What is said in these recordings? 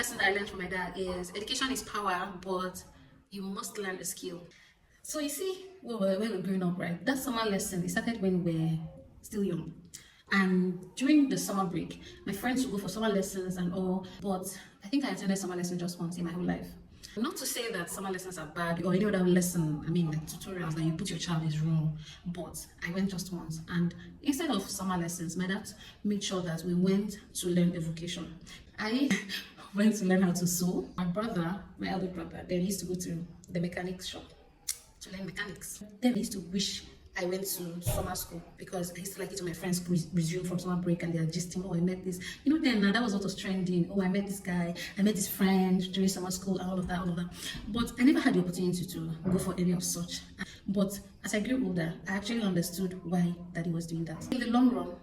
lesson that I learned from my dad is education is power, but you must learn a skill. So you see, when we were growing up, right? That summer lesson, it started when we were still young. And during the summer break, my friends would go for summer lessons and all, but I think I attended summer lesson just once in my whole life. Not to say that summer lessons are bad or any other lesson, I mean like tutorials that you put your child is wrong, but I went just once. And instead of summer lessons, my dad made sure that we went to learn a vocation. I went to learn how to sew. My brother, my elder brother, they used to go to the mechanics shop to learn mechanics. Then I used to wish I went to summer school because I used to like it when my friends resume from summer break and they're gisting, oh, I met this. You know, then that was what was trending. Oh, I met this guy, I met this friend during summer school, and all of that. But I never had the opportunity to go for any of such. But as I grew older, I actually understood why Daddy was doing that. In the long run,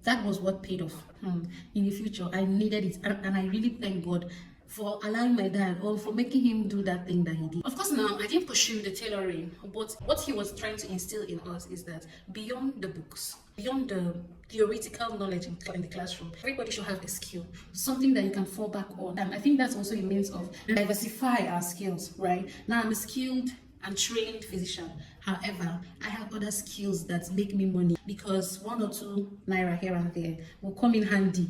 that was what paid off. In the future, I needed it, and I really thank God for allowing my dad or for making him do that thing that he did. Of course, now I didn't pursue the tailoring, but what he was trying to instill in us is that beyond the books, beyond the theoretical knowledge in the classroom, everybody should have a skill, something that you can fall back on. And I think that's also a means of diversify our skills, right? Now I'm a skilled and trained physician. However, I have other skills that make me money because 1 or 2 naira here and there will come in handy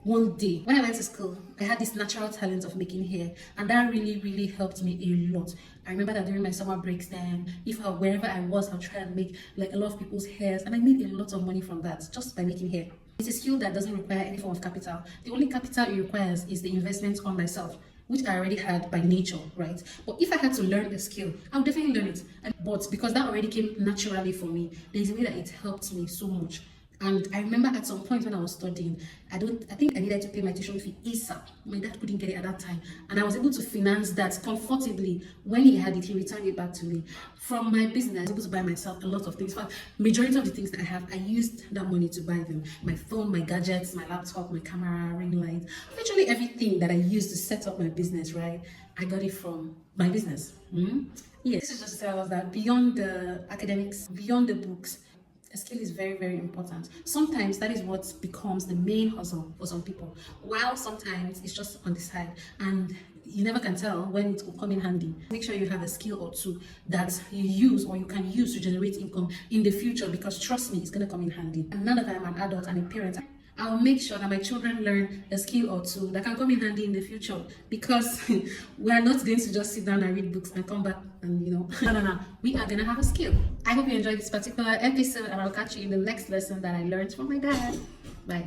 one day. When I went to school, I had this natural talent of making hair, and that really helped me a lot. I remember that during my summer breaks then, wherever I was, I'll try and make like a lot of people's hairs, and I made a lot of money from that just by making hair. It's a skill that doesn't require any form of capital. The only capital it requires is the investment on myself, which I already had by nature, right? But if I had to learn a skill, I would definitely learn it. But because that already came naturally for me, there's a way that it helped me so much. And I remember at some point when I was studying, I think I needed to pay my tuition fee ASAP. My dad couldn't get it at that time. And I was able to finance that comfortably. When he had it, he returned it back to me. From my business, I was able to buy myself a lot of things. But majority of the things that I have, I used that money to buy them. My phone, my gadgets, my laptop, my camera, ring light. Literally everything that I used to set up my business, right? I got it from my business. Yes, this is just to tell us that beyond the academics, beyond the books, a skill is very important. Sometimes that is what becomes the main hustle for some people, while sometimes it's just on the side, and you never can tell when it will come in handy. Make sure you have a skill or two that you use or you can use to generate income in the future, because trust me, it's going to come in handy. And now that I'm an adult and a parent, I'll make sure that my children learn a skill or two that can come in handy in the future, because we are not going to just sit down and read books and come back and, no. We are going to have a skill. I hope you enjoyed this particular episode, and I'll catch you in the next lesson that I learned from my dad. Bye.